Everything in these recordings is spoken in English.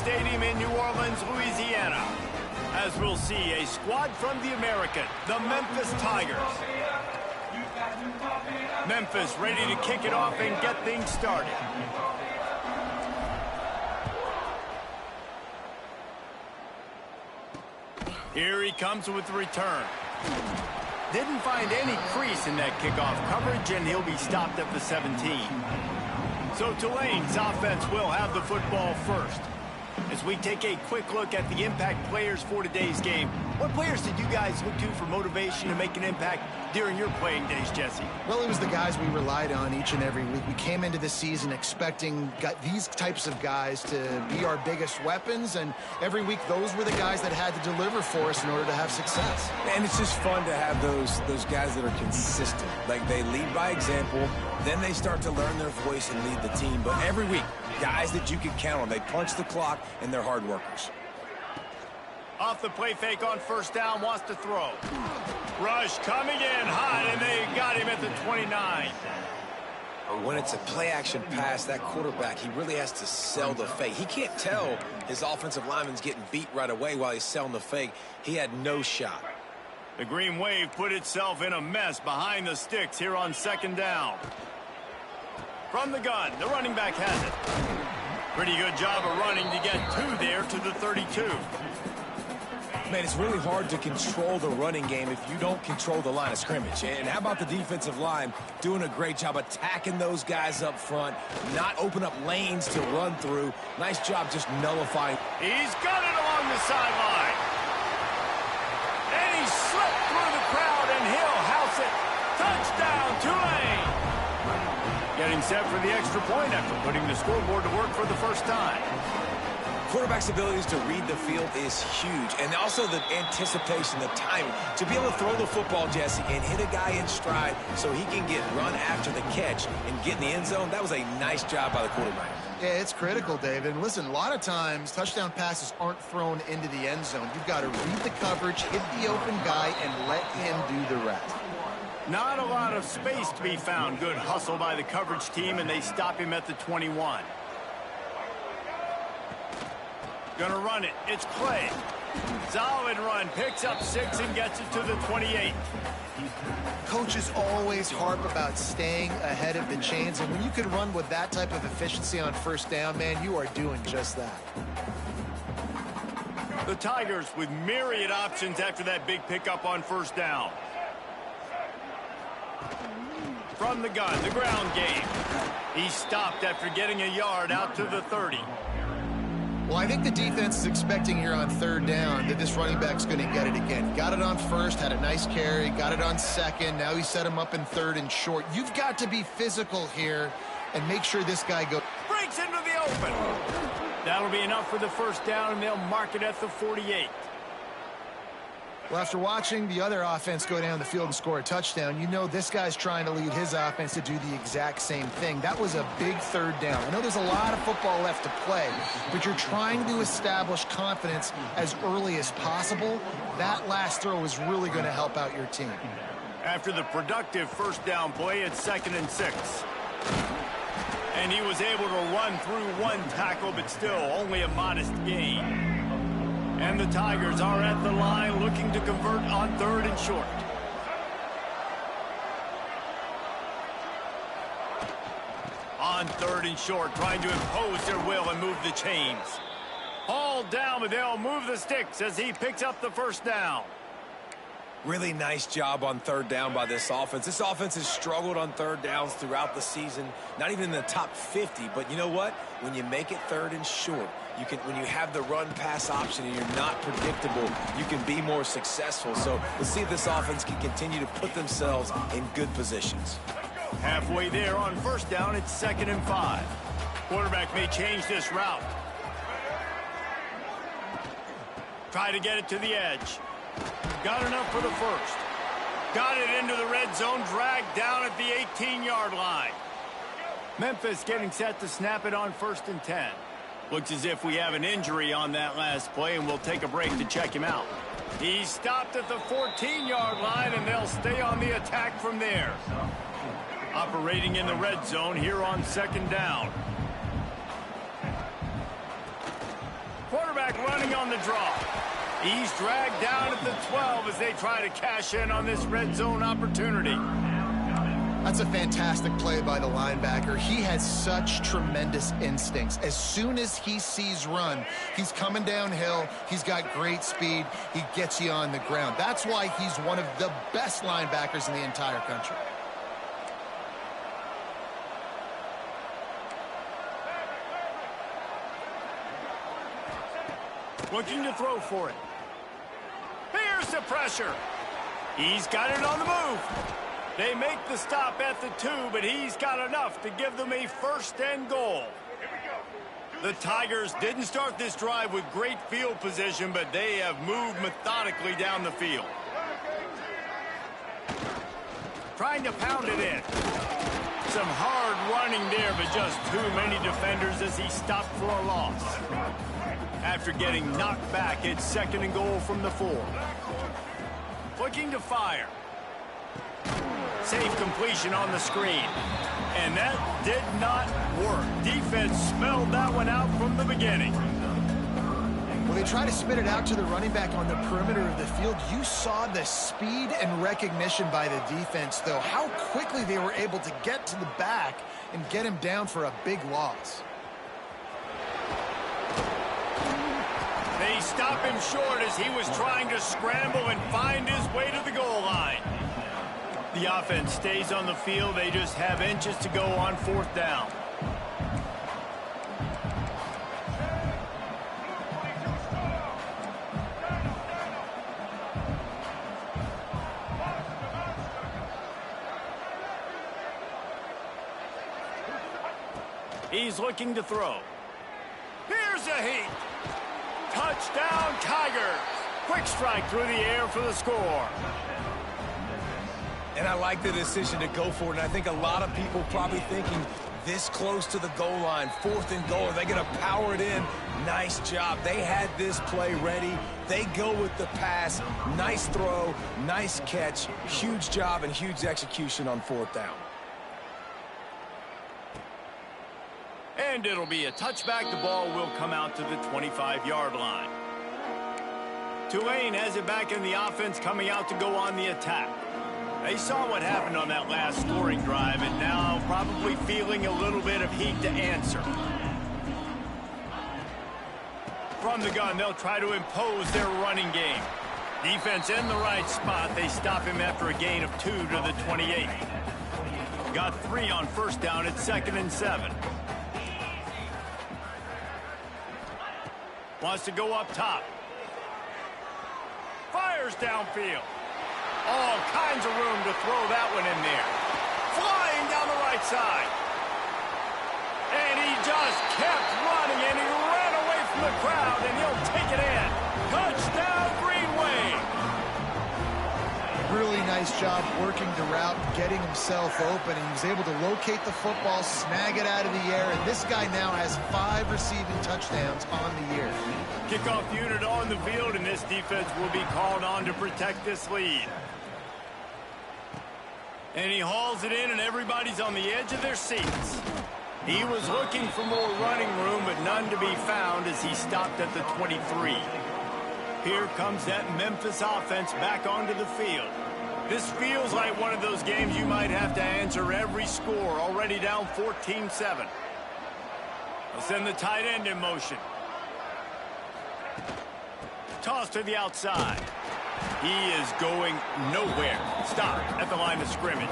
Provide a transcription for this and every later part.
Stadium in New Orleans, Louisiana, as we'll see a squad from the American, the Memphis Tigers. Memphis ready to kick it off and get things started. Here he comes with the return. Didn't find any crease in that kickoff coverage, and he'll be stopped at the 17. So Tulane's offense will have the football first. As we take a quick look at the impact players for today's game, what players did you guys look to for motivation to make an impact during your playing days, Jesse? Well, it was the guys we relied on each and every week. We came into the season expecting these types of guys to be our biggest weapons, and every week those were the guys that had to deliver for us in order to have success. And it's just fun to have those guys that are consistent. Like, they lead by example, then they start to learn their voice and lead the team. But every week, guys that you can count on. They punch the clock, and they're hard workers. Off the play fake on first down, wants to throw. Rush coming in hot, and they got him at the 29. When it's a play-action pass, that quarterback, he really has to sell the fake. He can't tell his offensive lineman's getting beat right away while he's selling the fake. He had no shot. The Green Wave put itself in a mess behind the sticks here on second down. From the gun, the running back has it. Pretty good job of running to get two there to the 32. Man, it's really hard to control the running game if you don't control the line of scrimmage. And how about the defensive line doing a great job attacking those guys up front, not open up lanes to run through. Nice job just nullifying. He's got it along the sideline. And he slipped through the crowd, and he'll house it. Touchdown, Tulane. Getting set for the extra point after putting the scoreboard to work for the first time. Quarterback's abilities to read the field is huge, and also the anticipation, the timing. To be able to throw the football, Jesse, and hit a guy in stride so he can get run after the catch and get in the end zone, that was a nice job by the quarterback. Yeah, it's critical, David. And listen, a lot of times touchdown passes aren't thrown into the end zone. You've got to read the coverage, hit the open guy, and let him do the rest. Not a lot of space to be found. Good hustle by the coverage team, and they stop him at the 21. Gonna run it. It's Clay. Solid run. Picks up 6 and gets it to the 28. Coaches always harp about staying ahead of the chains, and when you can run with that type of efficiency on first down, man, you are doing just that. The Tigers with myriad options after that big pickup on first down. From the gun, the ground game. He stopped after getting a yard out to the 30. Well, I think the defense is expecting here on third down that this running back's going to get it again. Got it on first, had a nice carry, got it on second. Now he set him up in third and short. You've got to be physical here and make sure this guy goes. Breaks into the open. That'll be enough for the first down, and they'll mark it at the 48. Well, after watching the other offense go down the field and score a touchdown, you know this guy's trying to lead his offense to do the exact same thing. That was a big third down. I know there's a lot of football left to play, but you're trying to establish confidence as early as possible. That last throw is really going to help out your team. After the productive first down play, it's 2nd and 6. And he was able to run through one tackle, but still only a modest gain. And the Tigers are at the line looking to convert on 3rd and short. On 3rd and short, trying to impose their will and move the chains. Hauled down, but they'll move the sticks as he picks up the first down. Really nice job on third down by this offense. This offense has struggled on third downs throughout the season, not even in the top 50. But you know what? When you make it 3rd and short, when you have the run-pass option and you're not predictable, you can be more successful. So let's see if this offense can continue to put themselves in good positions. Halfway there on first down, it's 2nd and 5. Quarterback may change this route. Try to get it to the edge. Got enough for the first. Got it into the red zone, dragged down at the 18-yard line. Memphis getting set to snap it on 1st and 10. Looks as if we have an injury on that last play, and we'll take a break to check him out. He stopped at the 14-yard line, and they'll stay on the attack from there. Operating in the red zone here on 2nd down. back running on the draw. He's dragged down at the 12 as they try to cash in on this red zone opportunity. That's a fantastic play by the linebacker. He has such tremendous instincts. As soon as he sees run, he's coming downhill. He's got great speed. He gets you on the ground. That's why he's one of the best linebackers in the entire country. Looking to throw for it. Here's the pressure. He's got it on the move. They make the stop at the 2, but he's got enough to give them a first and goal. The Tigers didn't start this drive with great field position, but they have moved methodically down the field. Trying to pound it in. Some hard running there, but just too many defenders as he stopped for a loss. After getting knocked back, it's 2nd and goal from the 4. Looking to fire. Safe completion on the screen. And that did not work. Defense smelled that one out from the beginning. When they try to spit it out to the running back on the perimeter of the field, you saw the speed and recognition by the defense, though. How quickly they were able to get to the back and get him down for a big loss. They stop him short as he was trying to scramble and find his way to the goal line. The offense stays on the field. They just have inches to go on 4th down. He's looking to throw. Here's a heat. Touchdown, Tigers. Quick strike through the air for the score. And I like the decision to go for it. And I think a lot of people probably thinking this close to the goal line, 4th and goal. Are they going to power it in? Nice job. They had this play ready. They go with the pass. Nice throw, nice catch. Huge job and huge execution on 4th down. And it'll be a touchback. The ball will come out to the 25-yard line. Tulane has it back in the offense, coming out to go on the attack. They saw what happened on that last scoring drive and now probably feeling a little bit of heat to answer. From the gun, they'll try to impose their running game. Defense in the right spot. They stop him after a gain of 2 to the 28. Got 3 on 1st down at 2nd and 7. Wants to go up top. Fires downfield. All kinds of room to throw that one in there. Flying down the right side. And he just kept running, and he ran away from the crowd, and he'll take it in. Touchdown, Green Wave. Really nice job working the route, getting himself open, and he was able to locate the football, snag it out of the air, and this guy now has 5 receiving touchdowns on the year. Kickoff unit on the field, and this defense will be called on to protect this lead. And he hauls it in, and everybody's on the edge of their seats. He was looking for more running room, but none to be found as he stopped at the 23. Here comes that Memphis offense back onto the field. This feels like one of those games you might have to answer every score, already down 14-7. They'll send the tight end in motion. Toss to the outside. He is going nowhere. Stop at the line of scrimmage.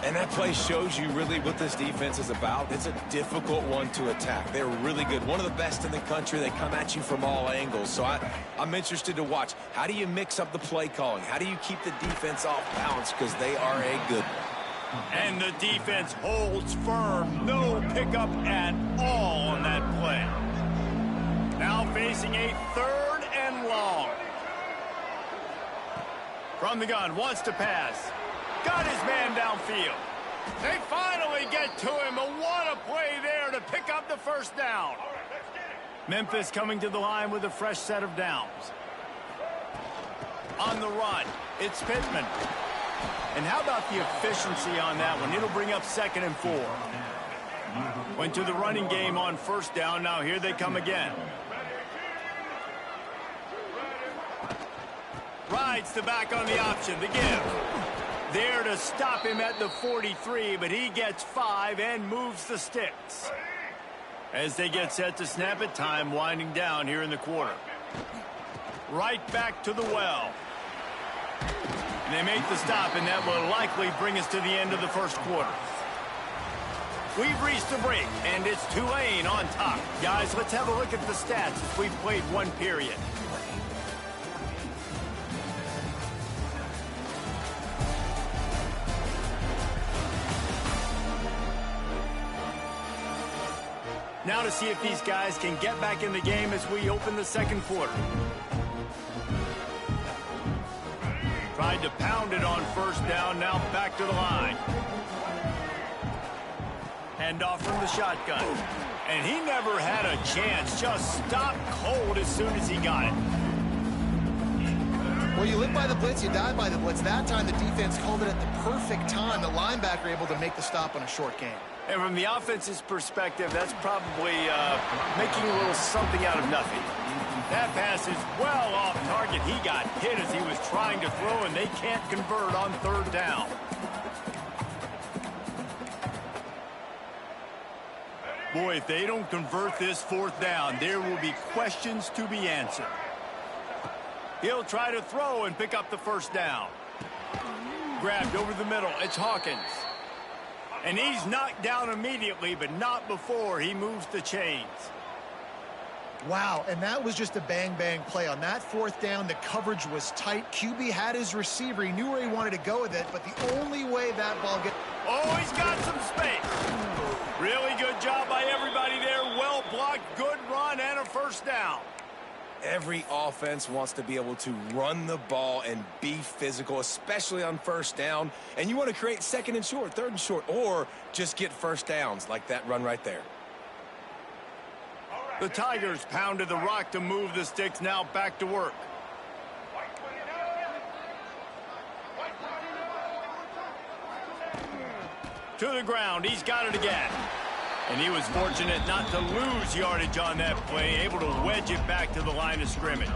And that play shows you really what this defense is about. It's a difficult one to attack. They're really good. One of the best in the country. They come at you from all angles. So I'm interested to watch. How do you mix up the play calling? How do you keep the defense off balance? Because they are a good one. And the defense holds firm. No pickup at all on that play. Now facing a 3rd and long. From the gun, wants to pass. Got his man downfield. They finally get to him, but what a play there to pick up the 1st down. Memphis coming to the line with a fresh set of downs. On the run, it's Pittman. And how about the efficiency on that one? It'll bring up 2nd and 4. Went to the running game on 1st down. Now here they come again. Rides the back on the option, the give. There to stop him at the 43, but he gets 5 and moves the sticks. As they get set to snap it, time winding down here in the quarter. Right back to the well. And they make the stop, and that will likely bring us to the end of the first quarter. We've reached the break, and it's Tulane on top. Guys, let's have a look at the stats as we've played one period. Now to see if these guys can get back in the game as we open the second quarter. Tried to pound it on first down, now back to the line. Hand off from the shotgun. And he never had a chance, just stopped cold as soon as he got it. Well, you live by the blitz, you die by the blitz. That time the defense called it at the perfect time. The linebacker able to make the stop on a short gain. And from the offense's perspective, that's probably making a little something out of nothing. That pass is well off target. He got hit as he was trying to throw, and they can't convert on third down. Boy, if they don't convert this fourth down, there will be questions to be answered. He'll try to throw and pick up the first down. Grabbed over the middle. It's Hawkins. And he's knocked down immediately, but not before he moves the chains. Wow, and that was just a bang-bang play. On that fourth down, the coverage was tight. QB had his receiver. He knew where he wanted to go with it, but the only way that ball gets... Oh, he's got some space. Really good job by everybody there. Well blocked, good run, and a first down. Every offense wants to be able to run the ball and be physical, especially on first down. And you want to create second and short, third and short, or just get first downs like that run right there. The Tigers pounded the rock to move the sticks, now back to work. To the ground, he's got it again. And he was fortunate not to lose yardage on that play, able to wedge it back to the line of scrimmage.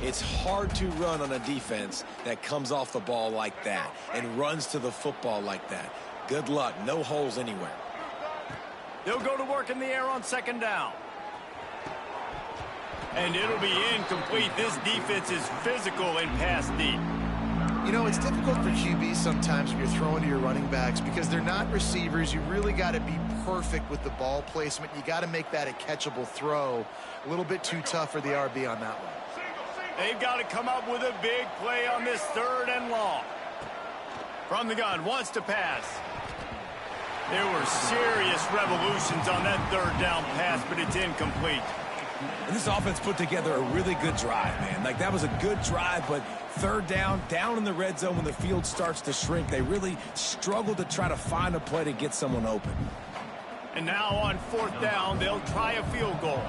It's hard to run on a defense that comes off the ball like that and runs to the football like that. Good luck, no holes anywhere. They'll go to work in the air on second down. And it'll be incomplete. This defense is physical and pass deep. You know, it's difficult for QBs sometimes when you're throwing to your running backs because they're not receivers. You really got to be perfect with the ball placement. You got to make that a catchable throw. A little bit too tough for the RB on that one. They've got to come up with a big play on this third and long. From the gun, wants to pass. There were serious revolutions on that third down pass, but it's incomplete. And this offense put together a really good drive, man. Like, that was a good drive, but third down in the red zone when the field starts to shrink, they really struggle to try to find a play to get someone open. And now on fourth down, they'll try a field goal.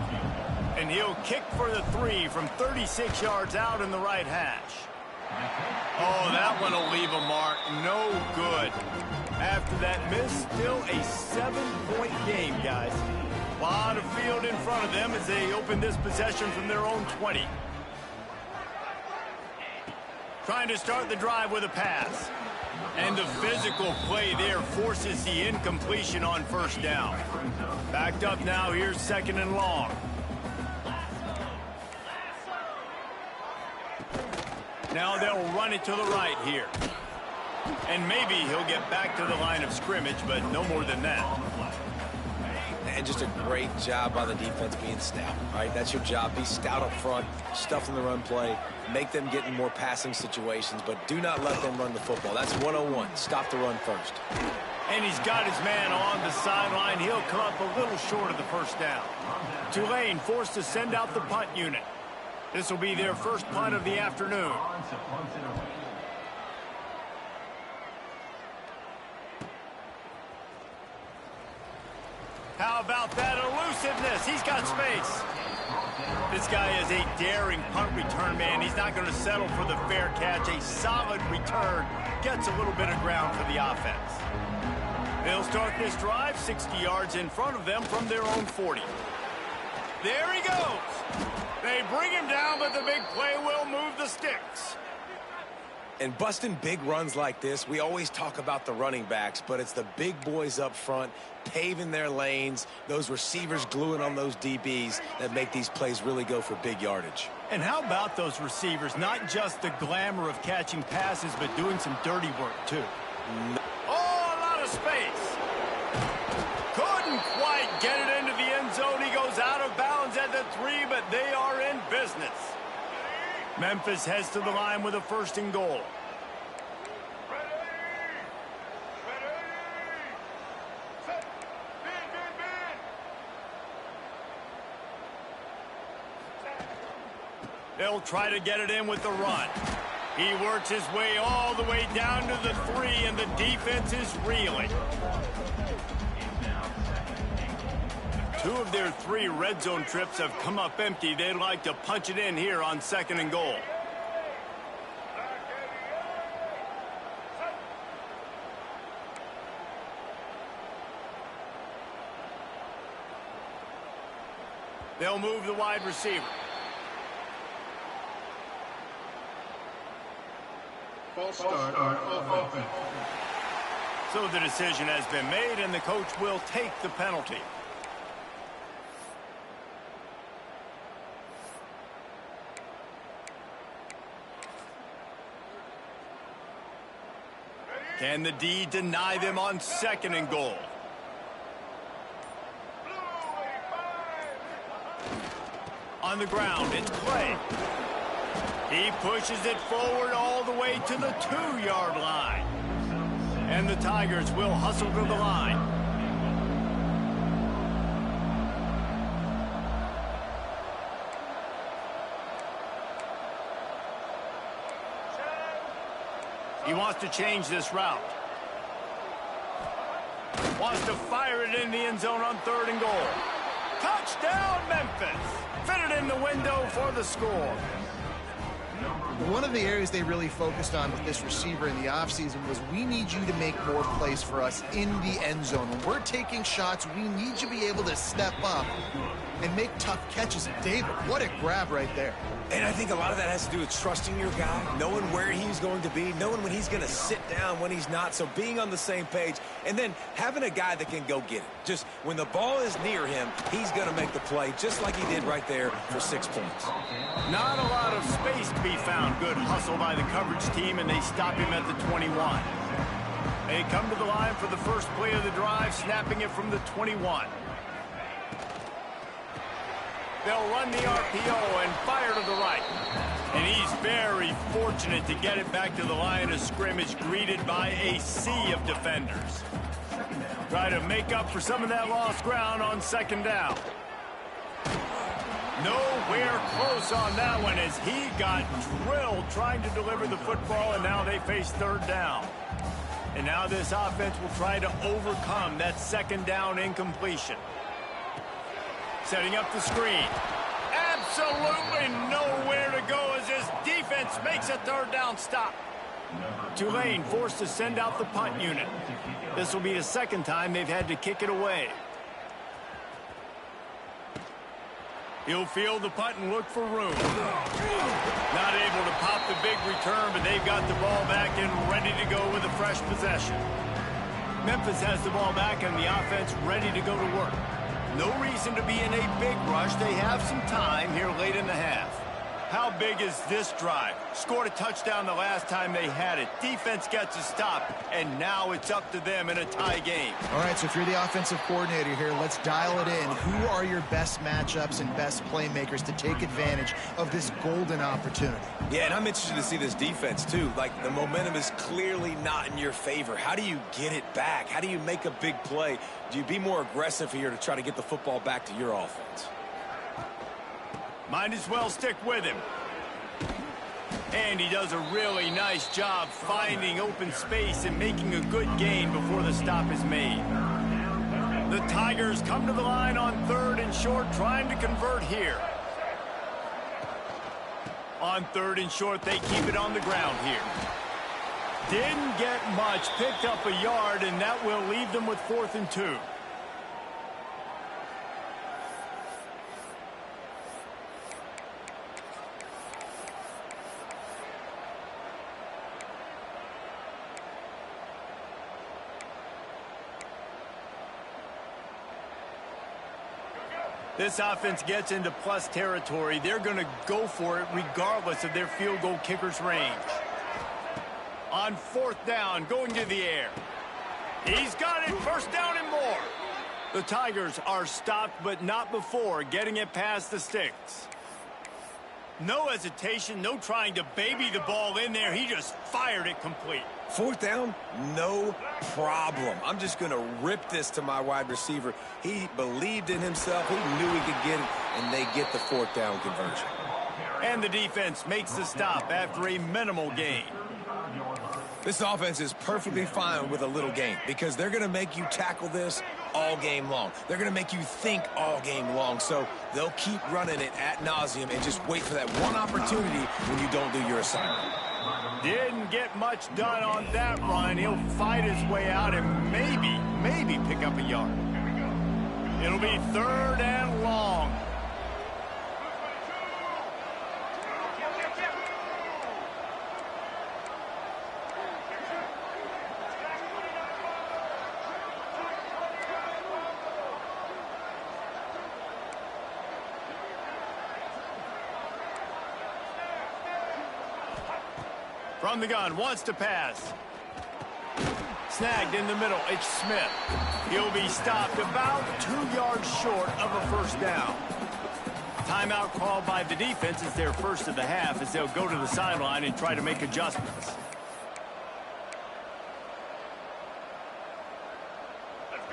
And he'll kick for the 3 from 36 yards out in the right hash. Oh, that one will leave a mark. No good. After that miss, still a 7-point game, guys. A lot of field in front of them as they open this possession from their own 20. Trying to start the drive with a pass. And the physical play there forces the incompletion on first down. Backed up now, here's second and long. Now they'll run it to the right here. And maybe he'll get back to the line of scrimmage, but no more than that. And just a great job by the defense being stout. All right, that's your job. Be stout up front, stuff in the run play, make them get in more passing situations, but do not let them run the football. That's 101. Stop the run first. And he's got his man on the sideline. He'll come up a little short of the first down. Tulane forced to send out the punt unit. This will be their first punt of the afternoon. How about that elusiveness? He's got space. This guy is a daring punt return man. He's not going to settle for the fair catch. A solid return gets a little bit of ground for the offense. They'll start this drive 60 yards in front of them from their own 40. There he goes. They bring him down, but the big play will move the sticks. And busting big runs like this, we always talk about the running backs, but it's the big boys up front paving their lanes, those receivers gluing on those DBs that make these plays really go for big yardage. And how about those receivers? Not just the glamour of catching passes, but doing some dirty work, too. Oh, a lot of space. Couldn't quite get it into the end zone. He goes out of bounds at the 3, but they are in business. Memphis heads to the line with a 1st and goal. They'll try to get it in with the run. He works his way all the way down to the 3, and the defense is reeling. 2 of their 3 red zone trips have come up empty. They'd like to punch it in here on 2nd and goal. They'll move the wide receiver. False start of offense. So the decision has been made, and the coach will take the penalty. Can the D deny them on 2nd and goal? On the ground, it's Clay. He pushes it forward all the way to the 2-yard line. And the Tigers will hustle to the line. He wants to change this route. Wants to fire it in the end zone on 3rd and goal. Touchdown, Memphis! Fitted in the window for the score. One of the areas they really focused on with this receiver in the offseason was, we need you to make more plays for us in the end zone. When we're taking shots, we need you to be able to step up and make tough catches. And David, what a grab right there. And I think a lot of that has to do with trusting your guy, knowing where he's going to be, knowing when he's going to sit down, when he's not, so being on the same page, and then having a guy that can go get it. Just when the ball is near him, he's going to make the play, just like he did right there for 6 points. Not a lot of space to be found. Good hustle by the coverage team, and they stop him at the 21. They come to the line for the first play of the drive, snapping it from the 21. They'll run the RPO and fire to the right. And he's very fortunate to get it back to the line of scrimmage, greeted by a sea of defenders. Try to make up for some of that lost ground on 2nd down. Nowhere close on that one, as he got drilled trying to deliver the football, and now they face 3rd down. And now this offense will try to overcome that 2nd down incompletion. Setting up the screen. Absolutely nowhere to go as this defense makes a 3rd down stop. Tulane forced to send out the punt unit. This will be the 2nd time they've had to kick it away. He'll field the punt and look for room. Not able to pop the big return, but they've got the ball back and ready to go with a fresh possession. Memphis has the ball back and the offense ready to go to work. No reason to be in a big rush. They have some time here late in the half. How big is this drive? Scored a touchdown the last time they had it. Defense gets a stop, and now it's up to them in a tie game. All right, so if you're the offensive coordinator here, let's dial it in. Who are your best matchups and best playmakers to take advantage of this golden opportunity? Yeah, and I'm interested to see this defense, too. Like, the momentum is clearly not in your favor. How do you get it back? How do you make a big play? Do you be more aggressive here to try to get the football back to your offense? Might as well stick with him. And he does a really nice job finding open space and making a good gain before the stop is made. The Tigers come to the line on 3rd and short, trying to convert here. On 3rd and short, they keep it on the ground here. Didn't get much, picked up a yard, and that will leave them with 4th and 2. This offense gets into plus territory. They're going to go for it regardless of their field goal kicker's range. On 4th down, going to the air. He's got it, 1st down and more. The Tigers are stopped, but not before getting it past the sticks. No hesitation, no trying to baby the ball in there. He just fired it complete. 4th down, no problem. I'm just going to rip this to my wide receiver. He believed in himself. He knew he could get it, and they get the 4th down conversion. And the defense makes the stop after a minimal gain. This offense is perfectly fine with a little gain because they're going to make you tackle this all game long. They're going to make you think all game long. So they'll keep running it ad nauseum and just wait for that one opportunity when you don't do your assignment. Didn't get much done on that run. He'll fight his way out and maybe pick up a yard. It'll be 3rd and long. From the gun, wants to pass. Snagged in the middle, it's Smith. He'll be stopped about 2 yards short of a 1st down. Timeout called by the defense is their first of the half as they'll go to the sideline and try to make adjustments.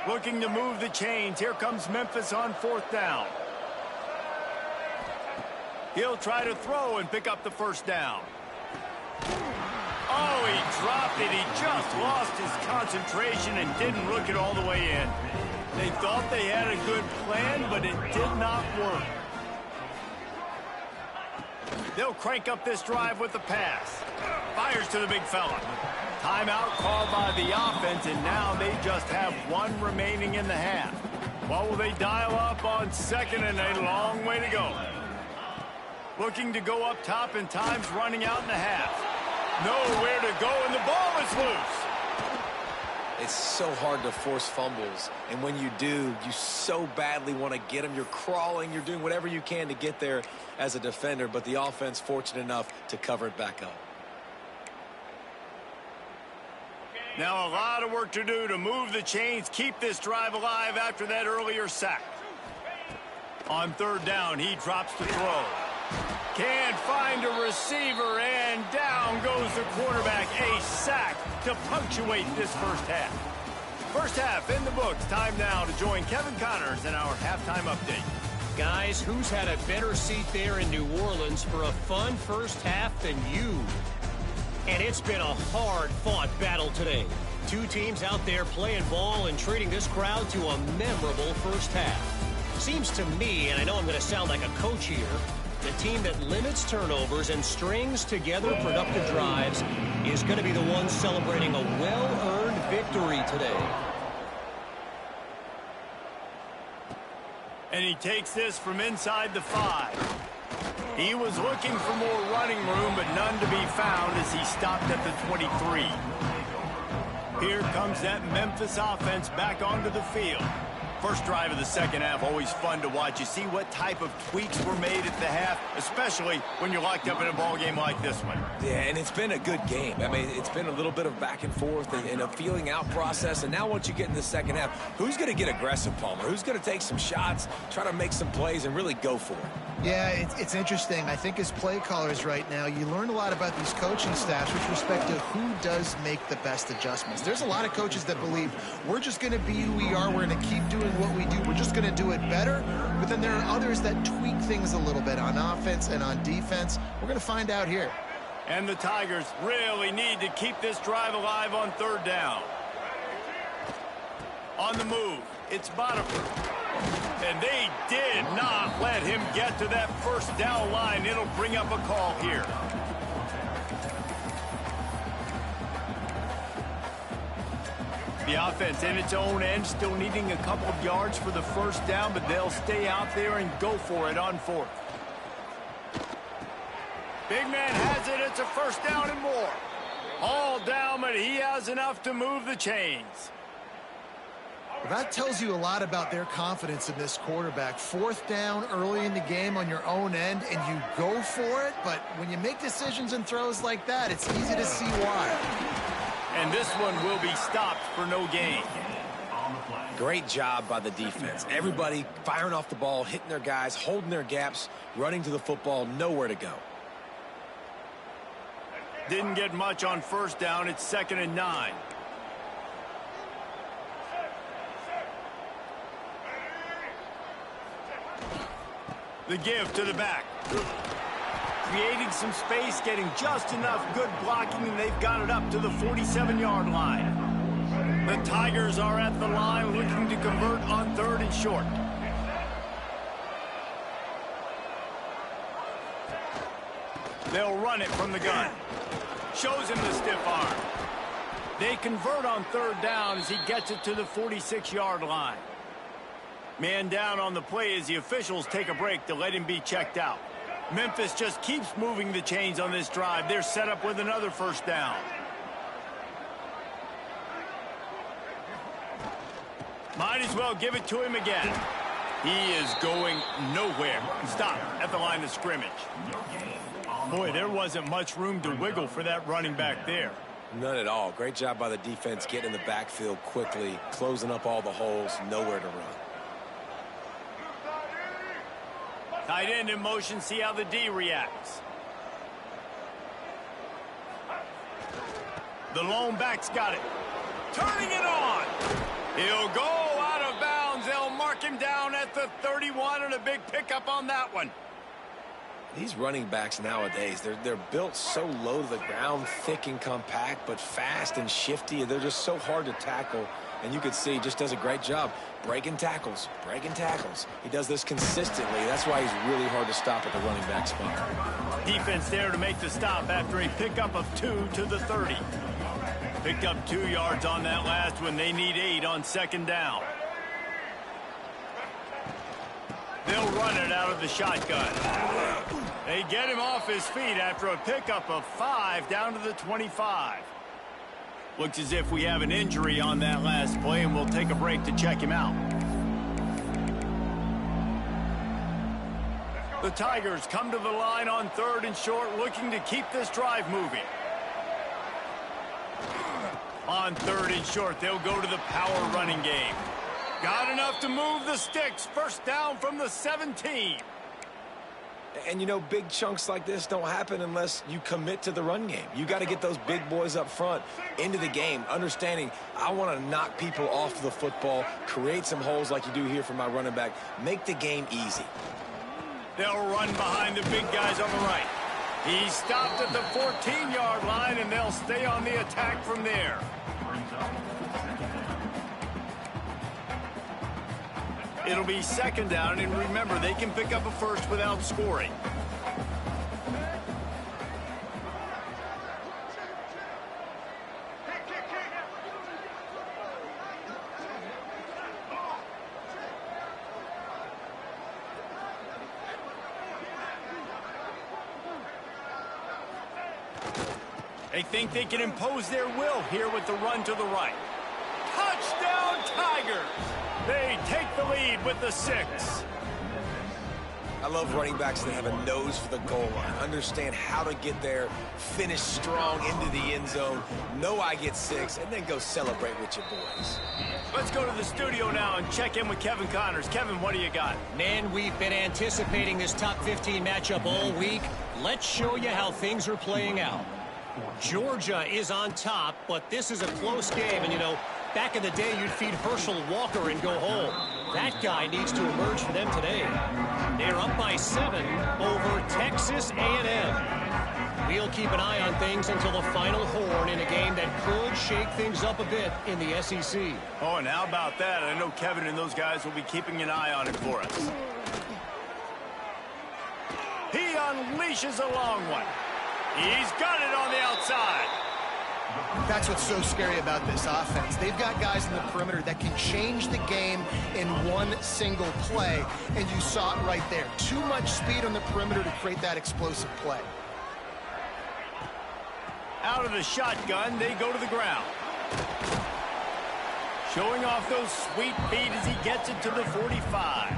Looking to move the chains. Here comes Memphis on 4th down. He'll try to throw and pick up the 1st down. Oh, he dropped it. He just lost his concentration and didn't look it all the way in. They thought they had a good plan, but it did not work. They'll crank up this drive with the pass. Fires to the big fella. Timeout called by the offense, and now they just have 1 remaining in the half. What will they dial up on 2nd and a long way to go? Looking to go up top, and time's running out in the half. Nowhere to go, and the ball is loose. It's so hard to force fumbles, and when you do, you so badly want to get them. You're crawling, you're doing whatever you can to get there as a defender, but the offense fortunate enough to cover it back up. Now a lot of work to do to move the chains, keep this drive alive after that earlier sack. On 3rd down, he drops the throw. Can't find a receiver, and down goes the quarterback. A sack to punctuate this 1st half. 1st half in the books. Time now to join Kevin Connors in our halftime update. Guys, who's had a better seat there in New Orleans for a fun 1st half than you? And it's been a hard-fought battle today. 2 teams out there playing ball and treating this crowd to a memorable 1st half. Seems to me, and I know I'm going to sound like a coach here, the team that limits turnovers and strings together productive drives is going to be the one celebrating a well-earned victory today. And he takes this from inside the 5. He was looking for more running room, but none to be found as he stopped at the 23. Here comes that Memphis offense back onto the field. First drive of the 2nd half, always fun to watch. You see what type of tweaks were made at the half, especially when you're locked up in a ball game like this one. Yeah, and it's been a good game. I mean, it's been a little bit of back and forth and a feeling out process. And now once you get in the 2nd half, who's going to get aggressive, Palmer? Who's going to take some shots, try to make some plays, and really go for it? Yeah, it's interesting. I think as play callers right now, you learn a lot about these coaching staffs with respect to who does make the best adjustments. There's a lot of coaches that believe we're just going to be who we are. We're going to keep doing what we do. We're just going to do it better. But then there are others that tweak things a little bit on offense and on defense. We're going to find out here. And the Tigers really need to keep this drive alive on 3rd down. On the move, it's Bonifer. And they did not let him get to that 1st down line. It'll bring up a call here. The offense in its own end, still needing a couple of yards for the 1st down, but they'll stay out there and go for it on 4th. Big man has it. It's a 1st down and more. All down, but he has enough to move the chains. Well, that tells you a lot about their confidence in this quarterback. 4th down early in the game on your own end, and you go for it. But when you make decisions and throws like that, it's easy to see why. And this one will be stopped for no gain. Great job by the defense. Everybody firing off the ball, hitting their guys, holding their gaps, running to the football, nowhere to go. Didn't get much on 1st down. It's 2nd and 9. The give to the back. Creating some space, getting just enough good blocking, and they've got it up to the 47-yard line. The Tigers are at the line looking to convert on 3rd and short. They'll run it from the gun. Shows him the stiff arm. They convert on 3rd down as he gets it to the 46-yard line. Man down on the play as the officials take a break to let him be checked out. Memphis just keeps moving the chains on this drive. They're set up with another 1st down. Might as well give it to him again. He is going nowhere. Stop at the line of scrimmage. Boy, there wasn't much room to wiggle for that running back there. None at all. Great job by the defense getting in the backfield quickly, closing up all the holes, nowhere to run. Tight end in motion, see how the D reacts. The lone back's got it. Turning it on. He'll go out of bounds. They'll mark him down at the 31, and a big pickup on that one. These running backs nowadays, they're built so low to the ground, thick and compact, but fast and shifty. They're just so hard to tackle. And you could see he just does a great job breaking tackles, breaking tackles. He does this consistently. That's why he's really hard to stop at the running back spot. Defense there to make the stop after a pickup of 2 to the 30. Picked up 2 yards on that last one. They need 8 on 2nd down. They'll run it out of the shotgun. They get him off his feet after a pickup of 5 down to the 25. Looks as if we have an injury on that last play, and we'll take a break to check him out. The Tigers come to the line on 3rd and short, looking to keep this drive moving. On 3rd and short, they'll go to the power running game. Got enough to move the sticks. 1st down from the 17. And, you know, big chunks like this don't happen unless you commit to the run game. You got to get those big boys up front into the game, understanding I want to knock people off the football, create some holes like you do here for my running back, make the game easy. They'll run behind the big guys on the right. He stopped at the 14-yard line, and they'll stay on the attack from there. It'll be 2nd down, and remember, they can pick up a first without scoring. They think they can impose their will here with the run to the right. Touchdown, Tigers! They take the lead with the 6. I love running backs that have a nose for the goal line, understand how to get there, finish strong into the end zone, know I get 6, and then go celebrate with your boys. Let's go to the studio now and check in with Kevin Connors. Kevin, what do you got? Man, we've been anticipating this top 15 matchup all week. Let's show you how things are playing out. Georgia is on top, but this is a close game, and you know, back in the day, you'd feed Herschel Walker and go home. That guy needs to emerge for them today. They're up by 7 over Texas A&M. We'll keep an eye on things until the final horn in a game that could shake things up a bit in the SEC. Oh, and how about that? I know Kevin and those guys will be keeping an eye on it for us. He unleashes a long one. He's got it on the outside. That's what's so scary about this offense. They've got guys in the perimeter that can change the game in one single play, and you saw it right there. Too much speed on the perimeter to create that explosive play. Out of the shotgun, they go to the ground. Showing off those sweet feet as he gets it to the 45.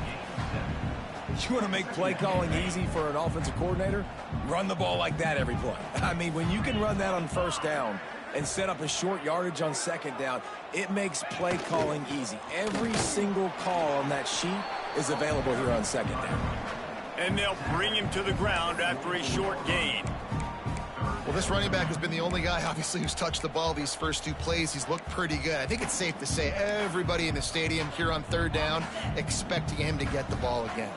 You want to make play calling easy for an offensive coordinator? Run the ball like that every play. I mean, when you can run that on first down and set up a short yardage on second down, it makes play calling easy. Every single call on that sheet is available here on second down. And they'll bring him to the ground after a short gain. Well, this running back has been the only guy, obviously, who's touched the ball these first two plays. He's looked pretty good. I think it's safe to say everybody in the stadium here on third down expecting him to get the ball again.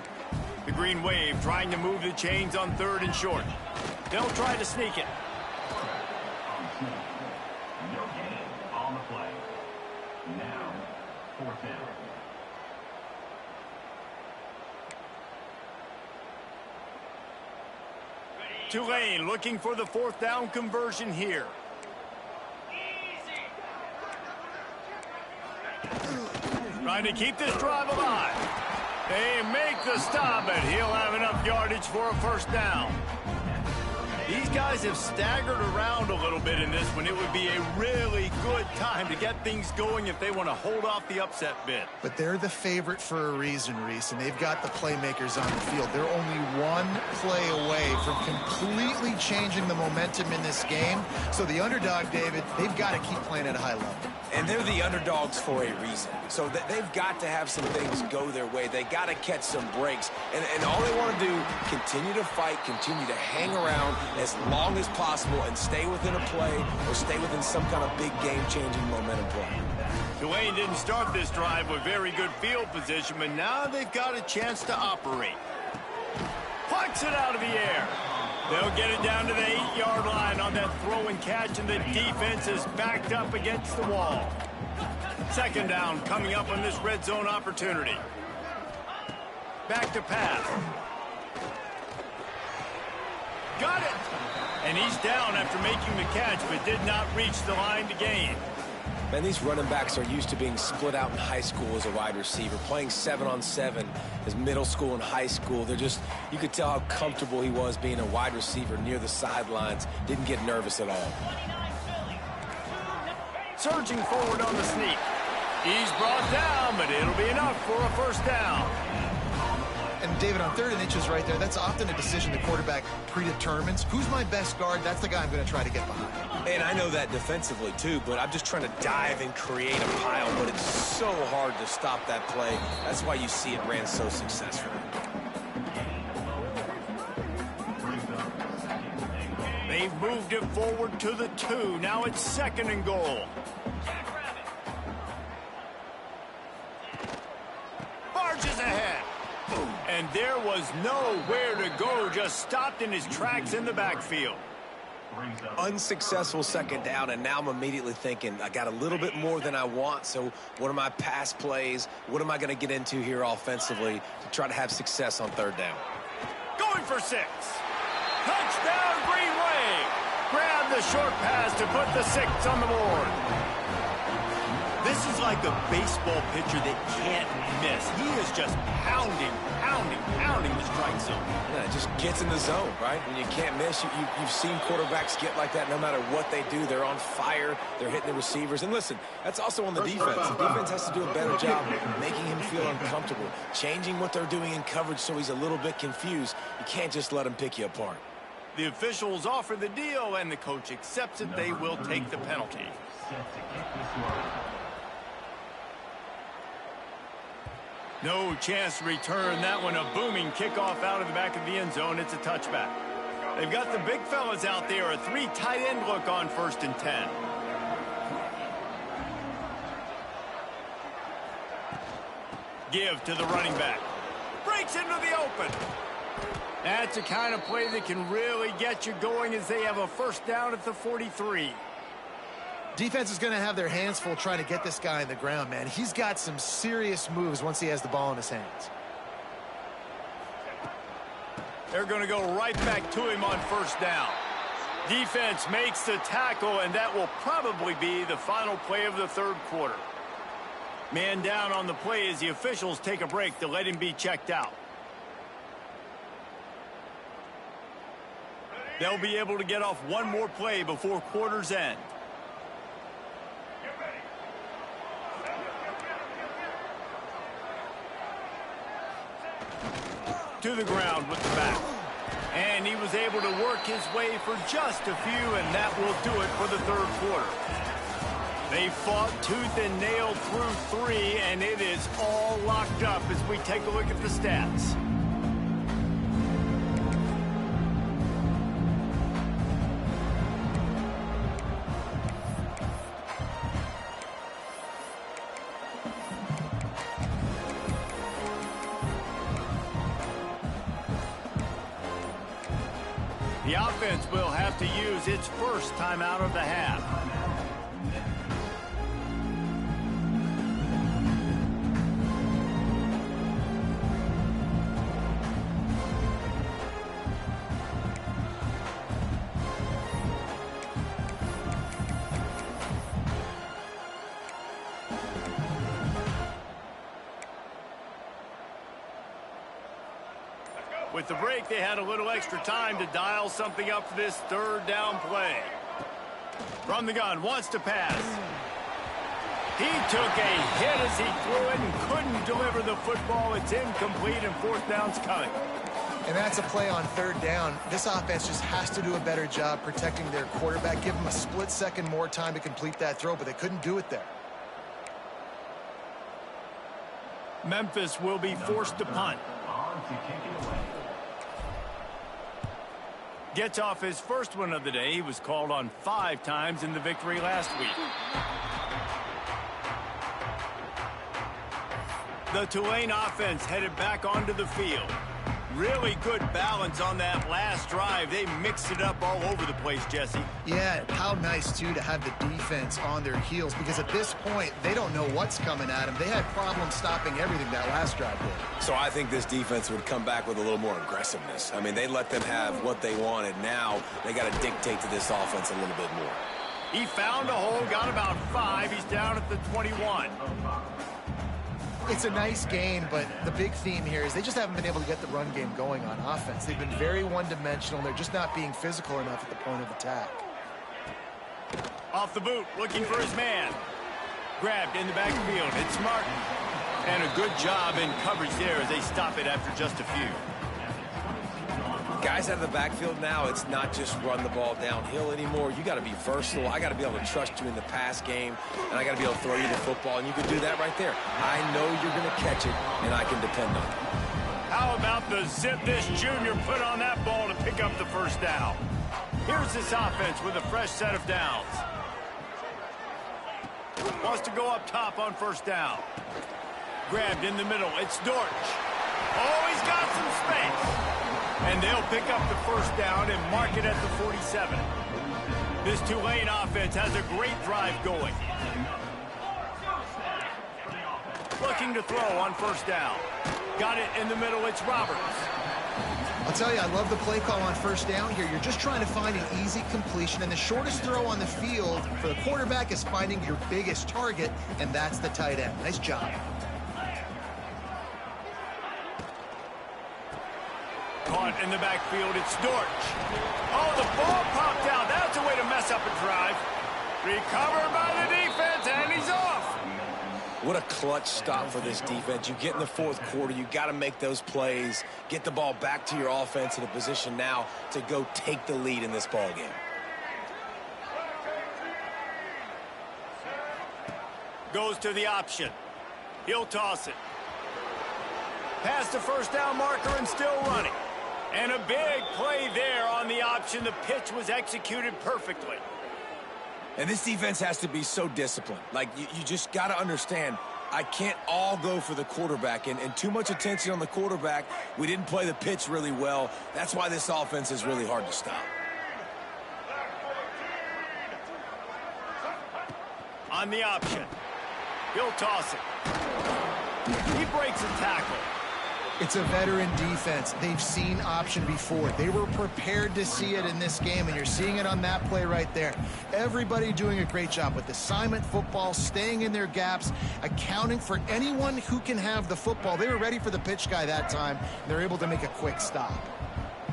The Green Wave trying to move the chains on third and short. They'll try to sneak it. No gain on the play. Now, fourth down. Tulane looking for the fourth down conversion here. Trying to keep this drive alive. They make the stop, but he'll have enough yardage for a first down. These guys have staggered around a little bit in this one. It would be a really good time to get things going if they want to hold off the upset bid. But they're the favorite for a reason, Reese, and they've got the playmakers on the field. They're only one play away from completely changing the momentum in this game. So the underdog, David, they've got to keep playing at a high level. And they're the underdogs for a reason. So they've got to have some things go their way. They got to catch some breaks. And all they want to do, continue to fight, continue to hang around as long as possible and stay within a play or stay within some kind of big game-changing momentum play. Tulane didn't start this drive with very good field position, but now they've got a chance to operate. Plucks it out of the air. They'll get it down to the 8-yard line on that throw and catch, and the defense is backed up against the wall. Second down coming up on this red zone opportunity. Back to pass. Got it! And he's down after making the catch, but did not reach the line to gain. Man, these running backs are used to being split out in high school as a wide receiver, playing 7-on-7 as middle school and high school. They're just, you could tell how comfortable he was being a wide receiver near the sidelines. Didn't get nervous at all. Surging forward on the sneak. He's brought down, but it'll be enough for a first down. And David, on 3rd and inches right there, that's often a decision the quarterback predetermines. Who's my best guard? That's the guy I'm going to try to get behind. And I know that defensively too, but I'm just trying to dive and create a pile, but it's so hard to stop that play. That's why you see it ran so successfully. They've moved it forward to the 2. Now it's 2nd and goal. Barges ahead. And there was nowhere to go, just stopped in his tracks in the backfield. Unsuccessful second down, and now I'm immediately thinking, I got a little bit more than I want, so what are my pass plays? What am I going to get into here offensively to try to have success on 3rd down? Going for 6. Touchdown, Green Wave. Grab the short pass to put the 6 on the board. This is like a baseball pitcher that can't miss. He is just pounding the strike zone. Yeah, it just gets in the zone, right? When you can't miss, you've seen quarterbacks get like that no matter what they do. They're on fire. They're hitting the receivers. And listen, that's also on the defense. The defense has to do a better job making him feel uncomfortable, changing what they're doing in coverage so he's a little bit confused. You can't just let him pick you apart. The officials offer the deal, and the coach accepts it. They will take the penalty. No chance to return that one. A booming kickoff out of the back of the end zone. It's a touchback. They've got the big fellas out there. A 3 tight end look on 1st and 10. Give to the running back. Breaks into the open. That's the kind of play that can really get you going as they have a first down at the 43. Defense is going to have their hands full trying to get this guy on the ground, man. He's got some serious moves once he has the ball in his hands. They're going to go right back to him on 1st down. Defense makes the tackle, and that will probably be the final play of the 3rd quarter. Man down on the play as the officials take a break to let him be checked out. They'll be able to get off one more play before quarter's end. to the ground with the back. And he was able to work his way for just a few, and that will do it for the third quarter. They fought tooth and nail through 3, and it is all locked up as we take a look at the stats. The offense will have to use its first timeout of the half. With the break, they had a little extra time to dial something up for this third down play. From the gun, wants to pass. He took a hit as he threw it and couldn't deliver the football. It's incomplete, and fourth down's coming. And that's a play on third down. This offense just has to do a better job protecting their quarterback. Give them a split second more time to complete that throw, but they couldn't do it there. Memphis will be forced to punt. On to kick it away. Gets off his first one of the day. He was called on 5 times in the victory last week. The Tulane offense headed back onto the field. Really good balance on that last drive. They mixed it up all over the place, Jesse. Yeah, how nice, too, to have the defense on their heels, because at this point, they don't know what's coming at them. They had problems stopping everything that last drive did. So I think this defense would come back with a little more aggressiveness. I mean, they let them have what they wanted. Now they got to dictate to this offense a little bit more. He found a hole, got about 5. He's down at the 21. It's a nice gain, but the big theme here is they just haven't been able to get the run game going on offense. They've been very one-dimensional. They're just not being physical enough at the point of attack. Off the boot, looking for his man. Grabbed in the backfield. It's Martin. And a good job in coverage there as they stop it after just a few. Guys out of the backfield now, it's not just run the ball downhill anymore. You got to be versatile. I got to be able to trust you in the pass game, and I got to be able to throw you the football, and you can do that right there. I know you're going to catch it, and I can depend on it. How about the zip this junior put on that ball to pick up the first down? Here's this offense with a fresh set of downs. Wants to go up top on first down. Grabbed in the middle. It's Dortch. Oh, he's got some space. And they'll pick up the first down and mark it at the 47. This Tulane offense has a great drive going. Looking to throw on first down. Got it in the middle. It's Roberts. I'll tell you, I love the play call on first down here. You're just trying to find an easy completion, and the shortest throw on the field for the quarterback is finding your biggest target, and that's the tight end. Nice job. Caught in the backfield, it's Dortch. Oh, the ball popped out. That's a way to mess up a drive. Recovered by the defense, and he's off. What a clutch stop for this defense. You get in the fourth quarter, you got to make those plays, get the ball back to your offense in a position now to go take the lead in this ball game. Goes to the option. He'll toss it. Past the first down marker and still running. And a big play there on the option. The pitch was executed perfectly. And this defense has to be so disciplined. Like, you just got to understand, I can't all go for the quarterback. And too much attention on the quarterback. We didn't play the pitch really well. That's why this offense is really hard to stop. On the option. He'll toss it. He breaks a tackle. It's a veteran defense. They've seen option before. They were prepared to see it in this game, and you're seeing it on that play right there. Everybody doing a great job with assignment football, staying in their gaps, accounting for anyone who can have the football. They were ready for the pitch guy that time, and they're able to make a quick stop.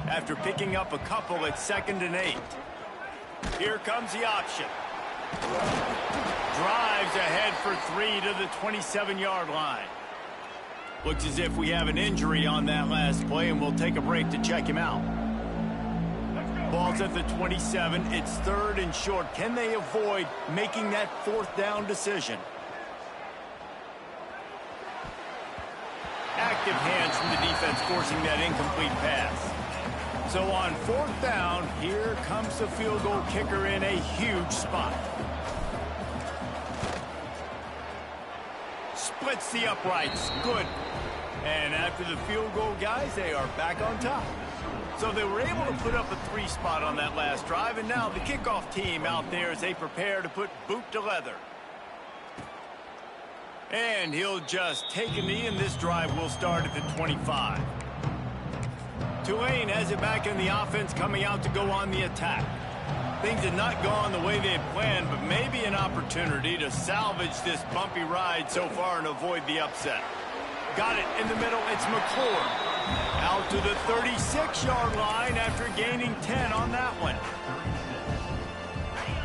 After picking up a couple at 2nd and 8. Here comes the option. Drives ahead for 3 to the 27-yard line. Looks as if we have an injury on that last play, and we'll take a break to check him out. Ball's at the 27. It's 3rd and short. Can they avoid making that 4th down decision? Active hands from the defense forcing that incomplete pass. So on 4th down, here comes the field goal kicker in a huge spot. Splits the uprights. Good. And after the field goal, guys, they are back on top. So they were able to put up a 3 spot on that last drive, and now the kickoff team out there as they prepare to put boot to leather. And he'll just take a knee, and this drive will start at the 25. Tulane has it back in the offense, coming out to go on the attack. Things had not gone the way they had planned, but maybe an opportunity to salvage this bumpy ride so far and avoid the upset. Got it in the middle. It's McClure. Out to the 36-yard line after gaining 10 on that one.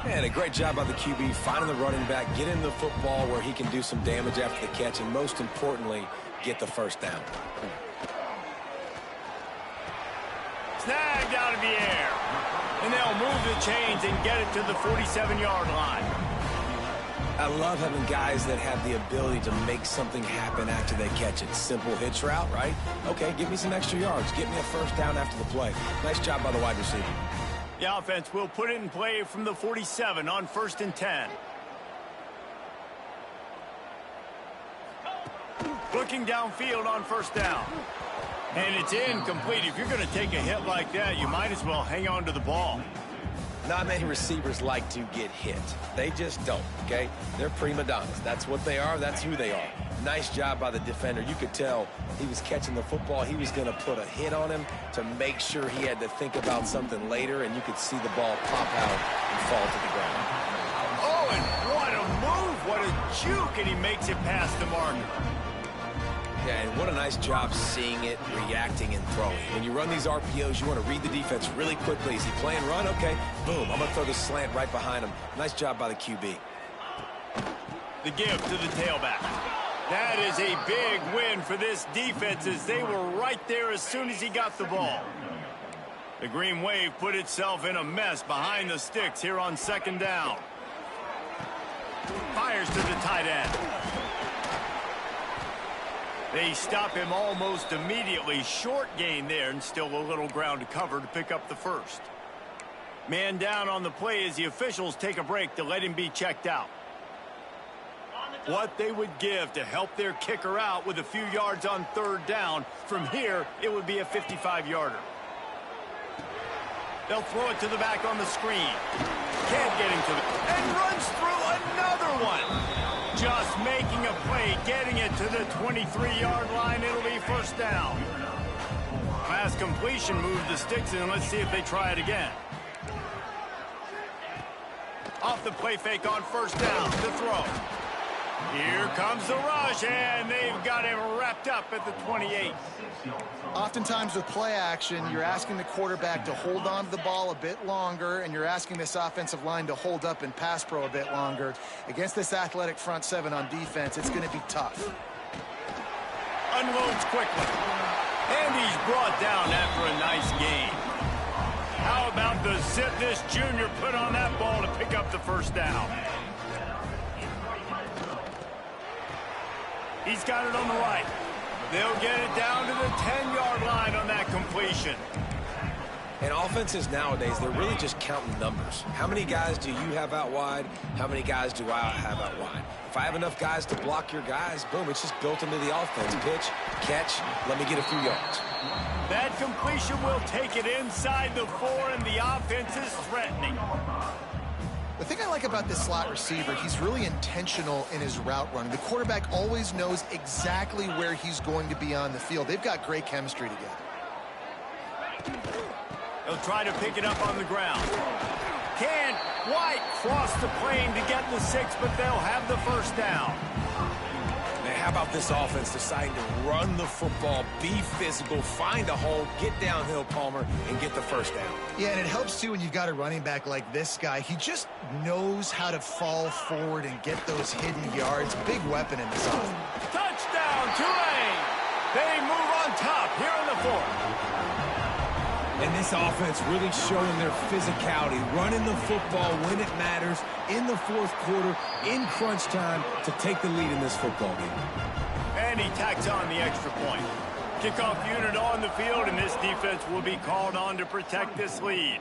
And a great job by the QB finding the running back, getting the football where he can do some damage after the catch, and most importantly, get the 1st down. Snagged out of the air. And they'll move the chains and get it to the 47-yard line. I love having guys that have the ability to make something happen after they catch it. Simple hitch route, right? Okay, give me some extra yards. Get me a 1st down after the play. Nice job by the wide receiver. The offense will put it in play from the 47 on 1st and 10. Looking downfield on 1st down. And it's incomplete. If you're going to take a hit like that, you might as well hang on to the ball. Not many receivers like to get hit. They just don't, okay? They're prima donnas. That's what they are. That's who they are. Nice job by the defender. You could tell he was catching the football. He was going to put a hit on him to make sure he had to think about something later, and you could see the ball pop out and fall to the ground. Oh, and what a move. What a juke, and he makes it past the marker. Yeah, and what a nice job seeing it, reacting, and throwing. When you run these RPOs, you want to read the defense really quickly. Is he playing run? Okay, boom. I'm going to throw the slant right behind him. Nice job by the QB. The give to the tailback. That is a big win for this defense as they were right there as soon as he got the ball. The Green Wave put itself in a mess behind the sticks here on 2nd down. Fires to the tight end. They stop him almost immediately. Short gain there, and still a little ground to cover to pick up the 1st. Man down on the play as the officials take a break to let him be checked out. What they would give to help their kicker out with a few yards on 3rd down. From here, it would be a 55-yarder. They'll throw it to the back on the screen. Can't get him to the... and runs through another one. Just making a play, getting it to the 23-yard line. It'll be 1st down. Pass completion, move the sticks in. Let's see if they try it again. Off the play fake on 1st down. The throw. Here comes the rush, and they've got him wrapped up at the 28. Oftentimes with play action, you're asking the quarterback to hold on to the ball a bit longer, and you're asking this offensive line to hold up and pass pro a bit longer. Against this athletic front 7 on defense, it's going to be tough. Unloads quickly. And he's brought down after a nice gain. How about the zip this junior put on that ball to pick up the 1st down? He's got it on the right. They'll get it down to the 10-yard line on that completion. And offenses nowadays, they're really just counting numbers. How many guys do you have out wide? How many guys do I have out wide? If I have enough guys to block your guys, boom, it's just built into the offense. Pitch, catch, let me get a few yards. That completion will take it inside the 4, and the offense is threatening. The thing I like about this slot receiver, he's really intentional in his route running. The quarterback always knows exactly where he's going to be on the field. They've got great chemistry together. They'll try to pick it up on the ground. Can White cross the plane to get the 6, but they'll have the 1st down. Man, how about this offense deciding to run the football, be physical, find a hole, get downhill, Palmer, and get the 1st down. Yeah, and it helps, too, when you've got a running back like this guy. He just knows how to fall forward and get those hidden yards. Big weapon in this offense. Touchdown, Tulane! They move on top here in the fourth. And this offense really showing their physicality, running the football when it matters, in the fourth quarter, in crunch time, to take the lead in this football game. And he tacks on the extra point. Kickoff unit on the field, and this defense will be called on to protect this lead.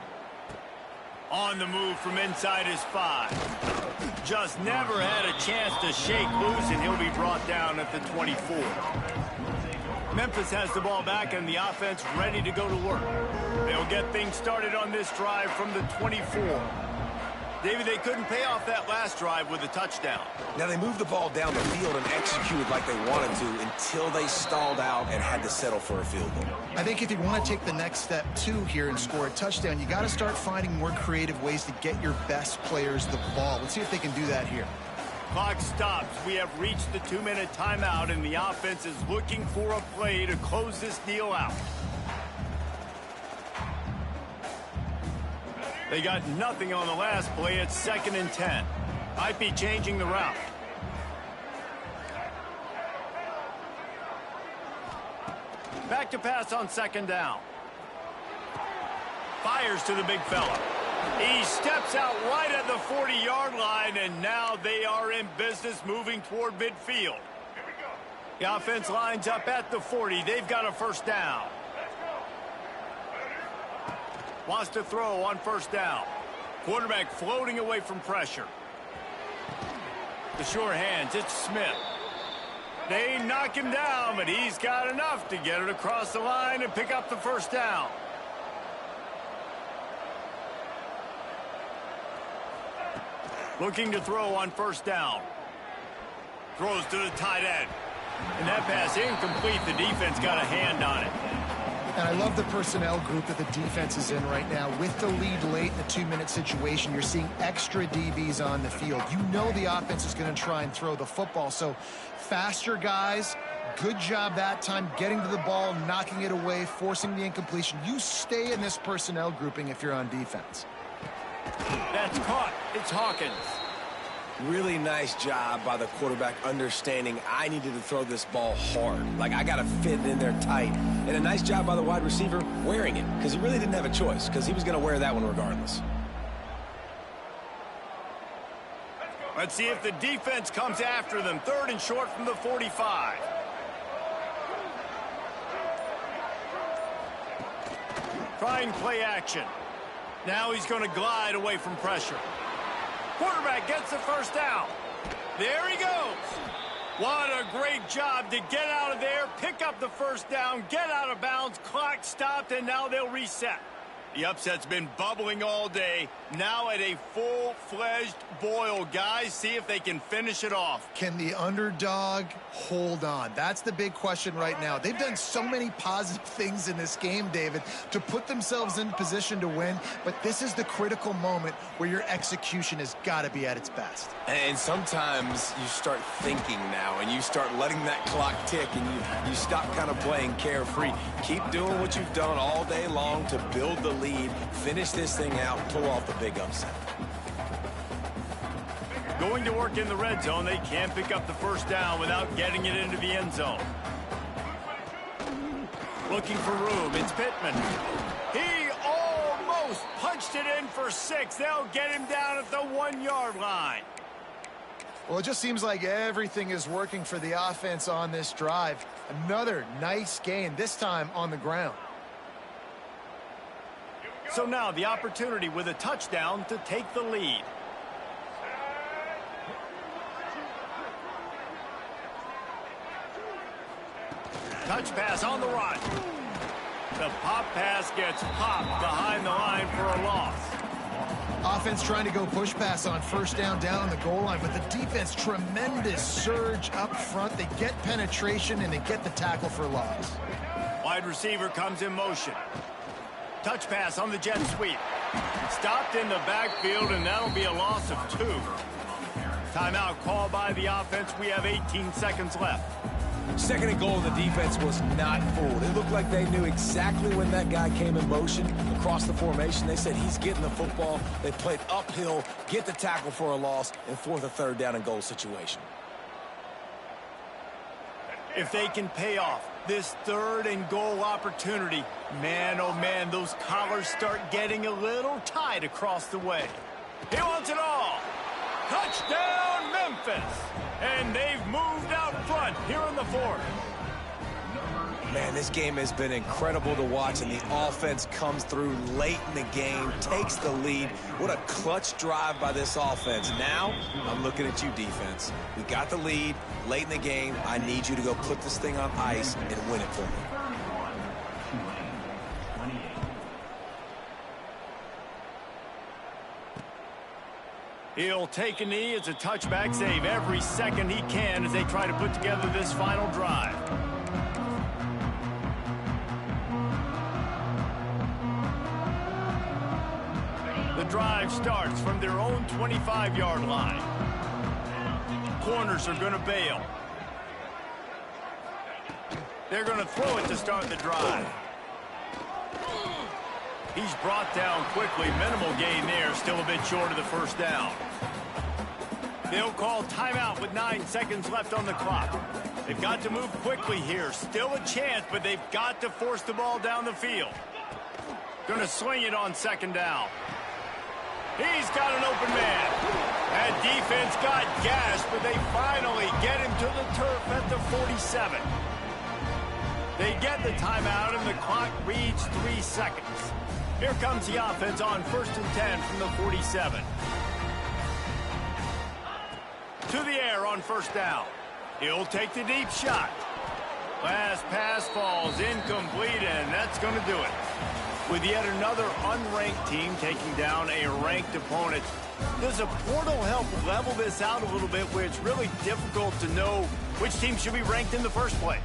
On the move from inside his 5. Just never had a chance to shake loose, and he'll be brought down at the 24. Memphis has the ball back and the offense ready to go to work. They'll get things started on this drive from the 24. David, they couldn't pay off that last drive with a touchdown. Now they moved the ball down the field and executed like they wanted to until they stalled out and had to settle for a field goal. I think if you want to take the next step, too, here and score a touchdown, you got to start finding more creative ways to get your best players the ball. Let's see if they can do that here. Clock stops. We have reached the 2-minute timeout, and the offense is looking for a play to close this deal out. They got nothing on the last play. It's 2nd and 10. Might be changing the route. Back to pass on 2nd down. Fires to the big fella. He steps out right at the 40-yard line, and now they are in business moving toward midfield. The offense lines up at the 40. They've got a first down. Wants to throw on 1st down. Quarterback floating away from pressure. The sure hands, it's Smith. They knock him down, but he's got enough to get it across the line and pick up the first down. Looking to throw on 1st down. Throws to the tight end. And that pass incomplete. The defense got a hand on it. And I love the personnel group that the defense is in right now. With the lead late in the 2-minute situation, you're seeing extra DBs on the field. You know the offense is going to try and throw the football. So faster guys, good job that time getting to the ball, knocking it away, forcing the incompletion. You stay in this personnel grouping if you're on defense. That's caught. It's Hawkins. Really nice job by the quarterback understanding I needed to throw this ball hard. Like, I got to fit it in there tight. And a nice job by the wide receiver wearing it, because he really didn't have a choice, because he was going to wear that one regardless. Let's see if the defense comes after them. 3rd and short from the 45. Trying play action. Now he's going to glide away from pressure. Quarterback gets the first down. There he goes. What a great job to get out of there, pick up the first down, get out of bounds, clock stopped, and now they'll reset. The upset's been bubbling all day. Now at a full-fledged boil. Guys, see if they can finish it off. Can the underdog hold on? That's the big question right now. They've done so many positive things in this game, David, to put themselves in position to win, but this is the critical moment where your execution has got to be at its best. And sometimes you start thinking now, and you start letting that clock tick, and you stop kind of playing carefree. Keep doing what you've done all day long to build the lead, finish this thing out, pull off the big upset. Going to work in the red zone. They can't pick up the first down without getting it into the end zone. Looking for room. It's Pittman. He almost punched it in for 6. They'll get him down at the 1-yard line. Well, it just seems like everything is working for the offense on this drive. Another nice gain, this time on the ground. So now the opportunity with a touchdown to take the lead. Touch pass on the run. The pop pass gets popped behind the line for a loss. Offense trying to go push pass on 1st down on the goal line, but the defense, tremendous surge up front. They get penetration, and they get the tackle for loss. Wide receiver comes in motion. Touch pass on the jet sweep. Stopped in the backfield, and that'll be a loss of 2. Timeout called by the offense. We have 18 seconds left. 2nd and goal, the defense was not fooled. It looked like they knew exactly when that guy came in motion across the formation. They said he's getting the football. They played uphill, get the tackle for a loss, and 4th or 3rd down and goal situation. If they can pay off, This 3rd and goal opportunity. Man, oh man, those collars start getting a little tight across the way. He wants it all. Touchdown, Memphis. And they've moved out front here in the 4th. Man, this game has been incredible to watch, and the offense comes through late in the game, takes the lead. What a clutch drive by this offense. Now, I'm looking at you, defense. We got the lead late in the game. I need you to go put this thing on ice and win it for me. He'll take a knee. It's a touchback save every second he can as they try to put together this final drive. The drive starts from their own 25-yard line. Corners are going to bail. They're going to throw it to start the drive. He's brought down quickly. Minimal gain there. Still a bit short of the first down. They'll call timeout with 9 seconds left on the clock. They've got to move quickly here. Still a chance, but they've got to force the ball down the field. Going to swing it on 2nd down. He's got an open man. That defense got gashed, but they finally get him to the turf at the 47. They get the timeout, and the clock reads 3 seconds. Here comes the offense on 1st and 10 from the 47. To the air on 1st down. He'll take the deep shot. Last pass falls incomplete, and that's going to do it. With yet another unranked team taking down a ranked opponent, does a portal help level this out a little bit where it's really difficult to know which team should be ranked in the first place?